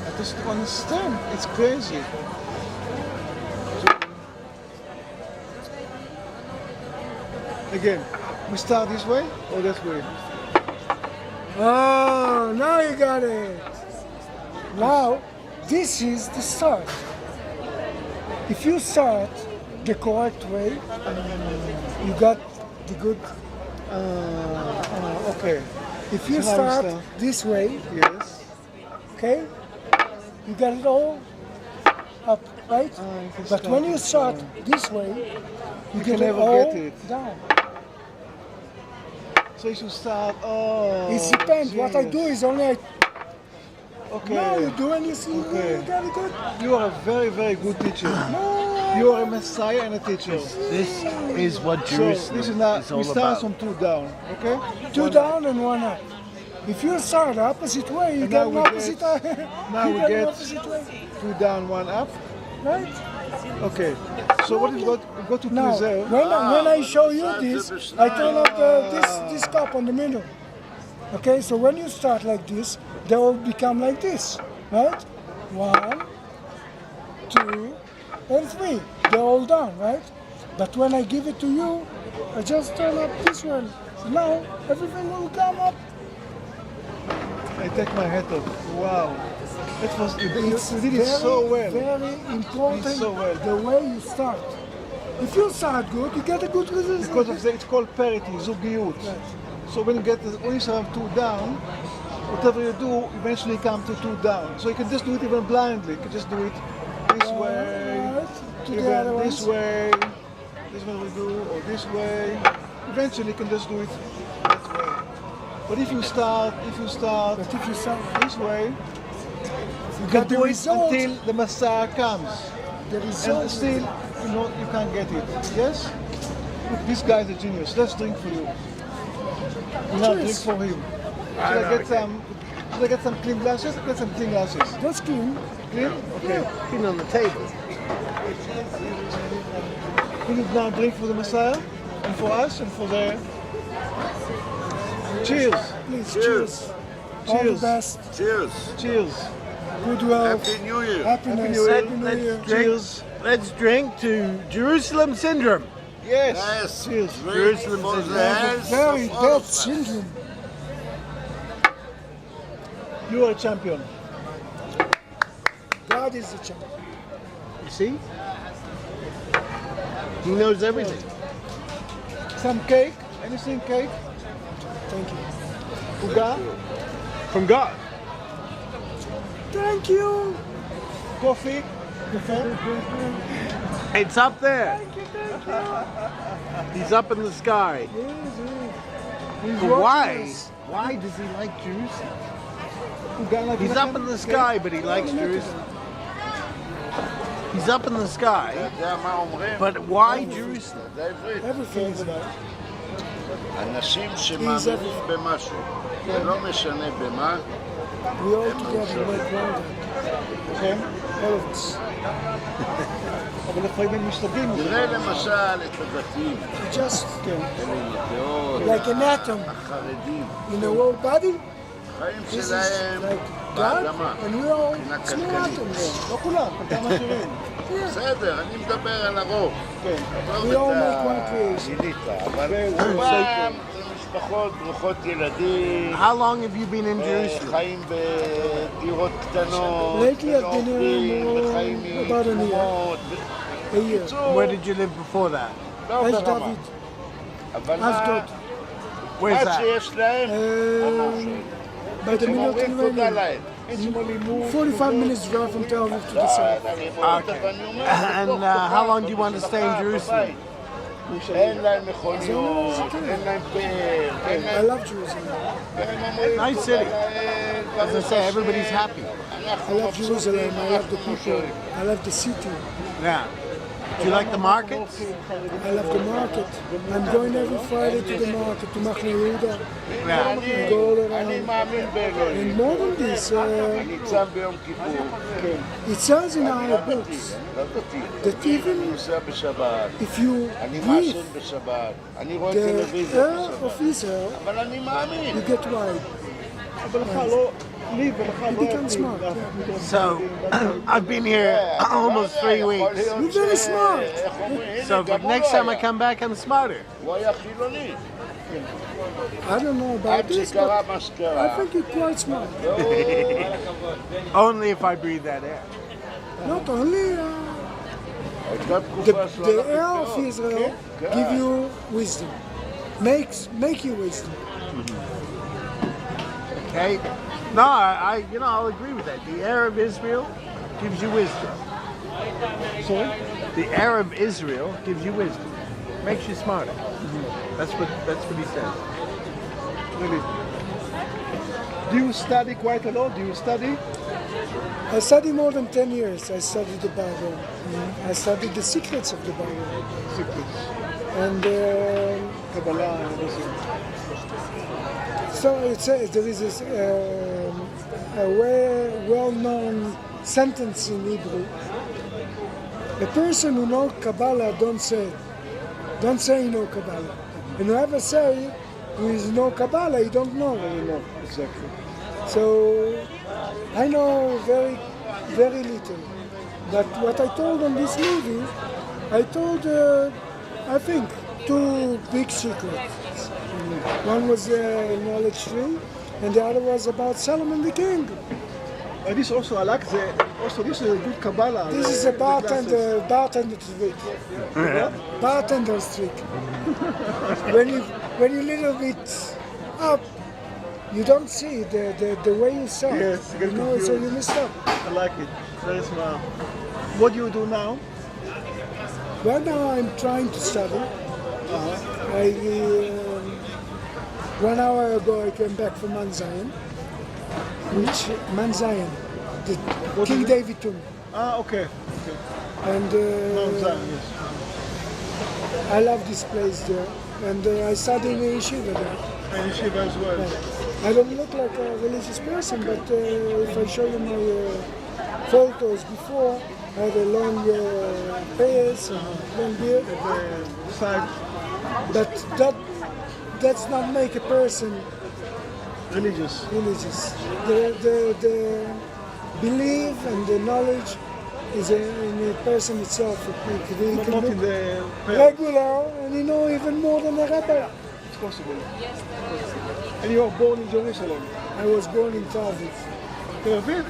I just don't understand, it's crazy. Again, we start this way or that way? Oh, now you got it. Now, this is the start. If you start the correct way, you got the good. Okay. If you So now we start start. this way, Yes. okay, you got it all up, right? you can But when start you it start down. this way, you can get it never all get it. down. So you should start. Oh. It depends. What I do genius. is only Okay. now you do and you see Okay. you got it good. You are a very, very good teacher. No. You are a messiah and a teacher. This is what So Jerusalem this is not. is We all start about. from 2 down. Okay. 2 One down and 1 up. If you start the opposite way, you And get now an we opposite. get- now you we get an get- opposite way, 2 down, 1 up. right? Okay. So what you got to Now, preserve? when I show you this, I turn up this cup on the middle. Okay, so when you start like this, they all become like this, right? 1, 2, and 3. They're all down, right? But when I give it to you, I just turn up this one. So now everything will come up. I take my hat off. Wow. It was. You did it very, so well. Very important so well. the way you start. If you start good, you get a good result. Because of it's called parity, zugiyut. So when you have 2 down, whatever you do, eventually come to 2 down. So you can just do it even blindly. You can just do it this way, Right, to the even other this ones. way. This one we do, or this way. Eventually you can just do it that way. But if you start But if you start, this way, you you got can the do it result. until the Messiah comes. The And result. still, you can't get it. Yes? Look, this guy's a genius. Let's drink for you. We now drink Cheers. for him. Should I get some clean glasses? Get some clean glasses. That's clean. Clean? Okay. Been on the table. We will now drink for the Messiah, and for us, and for the... Cheers. Please, cheers. All the Cheers. best. Cheers. Cheers. Good health. Happy New Year. Happiness. New Year. Happy New Let's Year. drink. Cheers. Let's drink to Jerusalem syndrome. Yes. Yes. Cheers. Drink Jerusalem for is the a health Very of all bad of us. syndrome. You are a champion. God is the champion. You see? He knows everything. Some cake? Anything cake? Thank you. Uga? From God. Thank you. Coffee? It's up there. He's up in the sky. But why? Why does he like Jerusalem? Uga like He's up in the sky, but he likes Jerusalem. He's up in the sky, יודע מה אומרים? but why Jerusalem? זה עברית. Everything is about. אנשים שמאמינים במשהו, ולא משנה במה, We all together make one God. כן? All of us. אבל לפעמים הם משתגעים. תראה למשל את הדתיים, Just כן. אלה עם הדעות, like an atom החרדים, in the whole body. החיים This is שלהם like God, באדמה. and we all מבחינה small כלכלית. atoms. לא כולם, חלקם עשירים. בסדר, אני מדבר על הרוב. כן. עזוב We all את make one creation. הגילית, אבל רובם זה משפחות ברוכות ילדים, How long have you been in Jerusalem? חיים בדירות קטנות, Lately I've been here ועובדים, וחיים about a year. מתרומות. A year. Where did you live before that? לא As ברמה. David, אבל as מה God. Where's מה that? שיש להם, By the הם אומרים תודה Mediterranean. להם. 45 minutes drive from Tel Aviv to the south. אני רואה אותה ואני אומר, And how long do you want to stay in Jerusalem? אין להם מכוניות, אין להם פר, אין I להם... love Jerusalem. הם אומרים Nice תודה city. להם, As I ברוך say, השם. everybody's happy. I love Jerusalem. I love the people. I love the city. Yeah. Do you like the market? I love the market. I'm going every Friday to the market, to Yehuda. Yeah. I go all around. אני מאמין באלוהים. And more than this, אני צם ביום כיפור. it says in our books לא דתי. that even אני נוסע בשבת. if you אני breathe מעשן בשבת. אני רואה the טלוויזיה air בשבת. of Israel, אבל אני מאמין. you get wide. אבל לך לא, לי ולך You לא become יתאים. smart. So, I've been here almost 3 weeks. You're very smart. איך אומרים? So, but next time I come back, I'm smarter. הוא היה חילוני. I don't know about עד this, שקרה but מה I שקרה. think you're quite smart. Only if I breathe that air. Not only הייתה the, תקופה שהוא the הלך air of לבדוק. Israel כן. give you wisdom, make you wisdom. Okay? No, I'll agree with that. The air of Israel gives you wisdom. Sorry? The air of Israel gives you wisdom. Makes you smarter. That's what he says. Really. Do you study quite a lot? Do you study? I studied more than 10 years. I studied the Bible. I studied the secrets of the Bible. Secrets. And Kabbalah and everything. so it says there is this a well-known sentence in Hebrew. A person who knows Kabbalah don't say he know Kabbalah. And whoever say who is no Kabbalah, he don't know. You know, exactly. So I know very, very little. But what I told on this movie, I told, I think, 2 big secrets. One was the knowledge tree, and the other was about Solomon the king. And this also, I like this is a good Kabbalah. This is a bartender trick. Bartender's trick. when you little bit up, you don't see the way you saw. Yes, you get you know, so confused. you missed out. I like it. Very smart. What do you do now? Right now I'm trying to study. I 1 hour ago I came back from Mount Zion, the King David tomb. Ah, okay. And Mount Zion, yes. I love this place there. And I study in a yeshiva there. And Yeshiva as well. I don't look like a religious person, but if I show you my photos before, I had a long face and long beard. The side But that's not make a person religious. religious. The belief and the knowledge is in the person itself. He Not can in look the regular and he know even more than a rabbi. It's possible. And you were born in Jerusalem. I was born in Tel Aviv. Tel Aviv?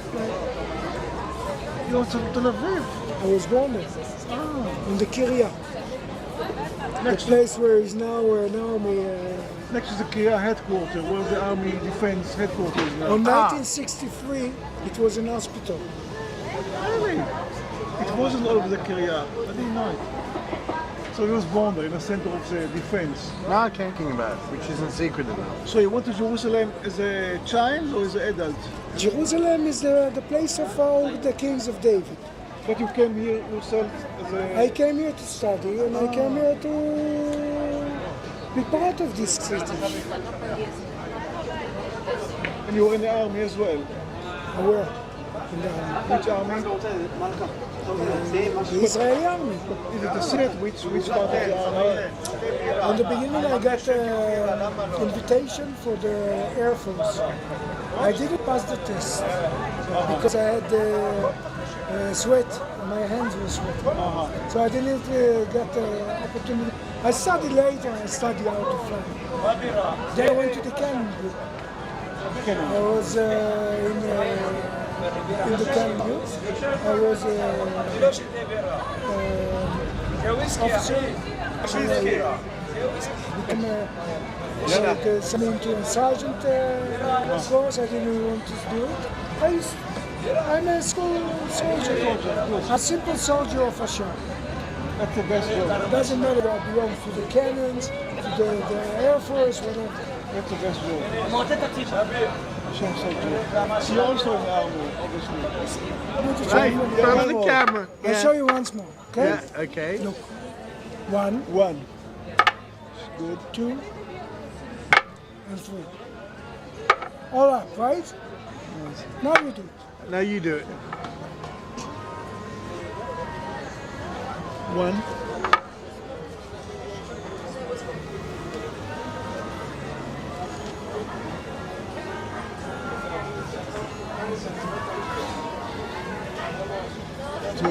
You were from Tel Aviv. I was born there. In the Kiryah. The place where is now an army. Next to the Kia headquarters, where the Army Defense headquarters is now. On 1963, it was an hospital. Really? It wasn't all over the Kia. I didn't know it. So he was born there in the center of the defense. Now I'm thinking about it, which isn't secret enough. So you went to Jerusalem as a child or as an adult? Jerusalem is the place of all the kings of David. But you came here yourself as a... I came here to study and I came here to be part of this city. And you were in the army as well. Where? In the army. Which army? The Israeli army. Is it the secret? Which part of the army? In the beginning, I got an invitation for the Air Force. I didn't pass the test because I had sweat. My hands were sweating. So I didn't get the opportunity. I studied later. I studied how to fly. Then I went to the cannon group. I was in the cannon group. I was officer. Became sent to a sergeant course. I didn't want to do it. I'm a school soldier, a simple soldier of Hashem. That's the best job. It doesn't matter what belongs to the cannons, to the Air Force, whatever. That's the best job. Hashem Soju. She also in the army, obviously. Right, in front of the camera. I'll show you once more. Okay? Yeah, okay. Look. 1, One. Good. 2, and 3. All up, right? Now you do it. Now you do it. One. Two.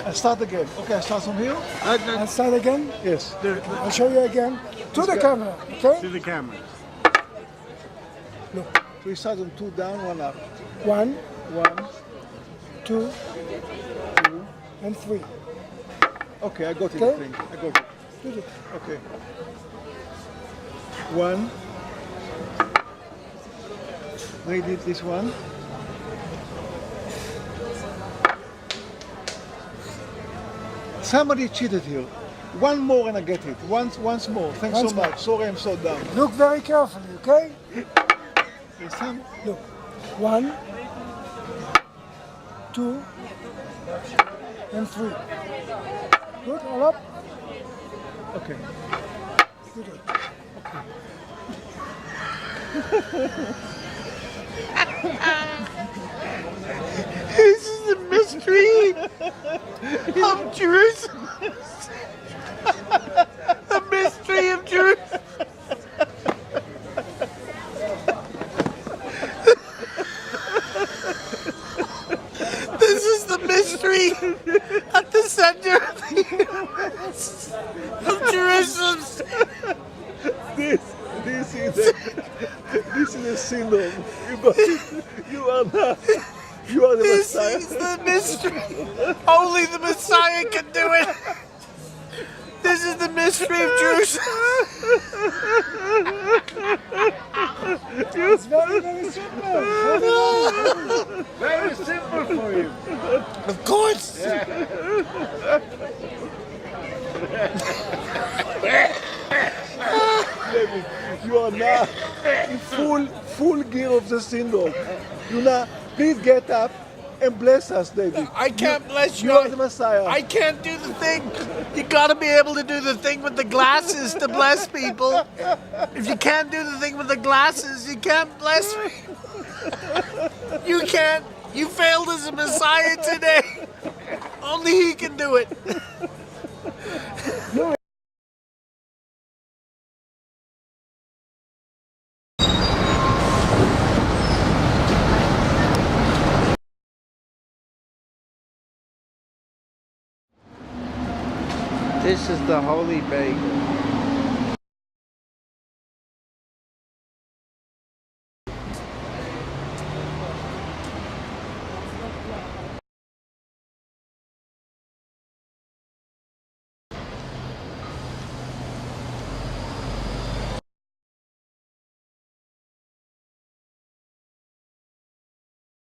I start again. Okay, I start from here? I'll start again. Yes. I'll show you again. To the camera, okay? To the camera. Look. So we start on 2 down, 1 up. 1, 1, 2, and 3. okay, I got it, Okay. I think. I got it. Do it. Okay. 1. Now you did this one. Somebody cheated here. One more and I get it. Once more. Thanks Once so more. much. Sorry I'm so dumb. Look very carefully, okay? Yes, Sam? Look. 1, 2, and 3. Good, all up. Okay. Good. This is the mystery of Jerusalem. The mystery of Jerusalem. This is the mystery at the center of the universe of Jerusalem. This is a syndrome. You got it. You are the This Messiah. is the mystery. Only the Messiah can do it. This is the mystery of Jerusalem. It's very, very simple. Very simple for you. Of course. You are now in full gear of the syndrome. You now, please get up and bless us, David. I can't bless you. You are the Messiah. I can't do the thing. You gotta be able to do the thing with the glasses to bless people. If you can't do the thing with the glasses, you can't bless me. You can't. You failed as a Messiah today. Only he can do it. This is the holy bagel.